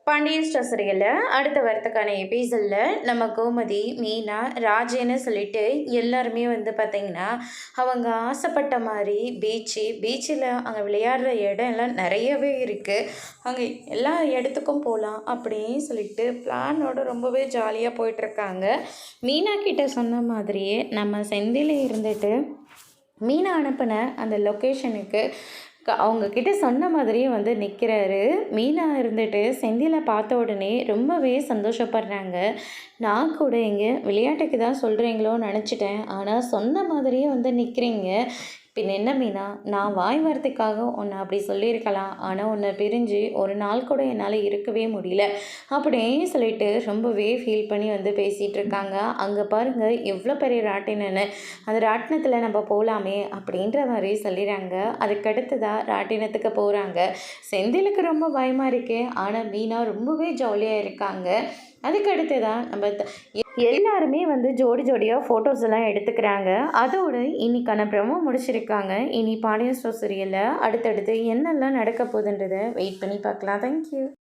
Pandian store சீரியலில் அடுத்த வரத்துக்கான எபிசோடில் நம்ம கோமதி, மீனா, ராஜேன்னு சொல்லிட்டு எல்லாருமே வந்து பார்த்திங்கன்னா அவங்க ஆசைப்பட்ட மாதிரி பீச்சில் அங்கே விளையாடுற இடம் எல்லாம் நிறையவே இருக்குது. அங்கே எல்லா இடத்துக்கும் போகலாம் அப்படின்னு சொல்லிட்டு பிளானோட ரொம்பவே ஜாலியாக போயிட்டுருக்காங்க. மீனா கிட்ட சொன்ன மாதிரியே நம்ம செந்தில் இருந்துட்டு மீனா அனுப்பின அந்த லொக்கேஷனுக்கு அவங்கக்கிட்ட சொன்ன மாதிரியே வந்து நிற்கிறாரு. மீனா இருந்துட்டு செந்திலை பார்த்த உடனே ரொம்பவே சந்தோஷப்படுறாங்க. நான் கூட எங்கே விளையாட்டுக்கு தான் சொல்கிறீங்களோன்னு நினச்சிட்டேன், ஆனால் சொன்ன மாதிரியே வந்து நிற்கிறீங்க. பின் என்ன மீனா, நான் வாய் வார்த்தைக்காக உன்னை அப்படி சொல்லியிருக்கலாம், ஆனால் உன்னை பிரிஞ்சு ஒரு நாள் கூட என்னால் இருக்கவே முடியல அப்படின்னு சொல்லிட்டு ரொம்பவே ஃபீல் பண்ணி வந்து பேசிகிட்டு இருக்காங்க. அங்கே பாருங்கள் எவ்வளோ பெரிய ராட்டினன்னு, அந்த ராட்டினத்தில் நம்ம போகலாமே அப்படின்ற மாதிரி சொல்லிடுறாங்க. அதுக்கடுத்ததாக ராட்டினத்துக்கு போகிறாங்க. செந்திலுக்கு ரொம்ப பயமாக இருக்கே, ஆனால் மீனா ரொம்பவே ஜாலியாக இருக்காங்க. அதுக்கடுத்து தான் நம்ம எல்லாருமே வந்து ஜோடி ஜோடியாக ஃபோட்டோஸ் எல்லாம் எடுத்துக்கிறாங்க. அதோடு இன்னைக்கான ப்ரோமோ முடிச்சிருக்காங்க. இனி பாண்டியன் ஸ்டோர் சீரியலில் அடுத்தடுத்து என்னெல்லாம் நடக்க போகுதுன்றதை வெயிட் பண்ணி பார்க்கலாம். தேங்க்யூ.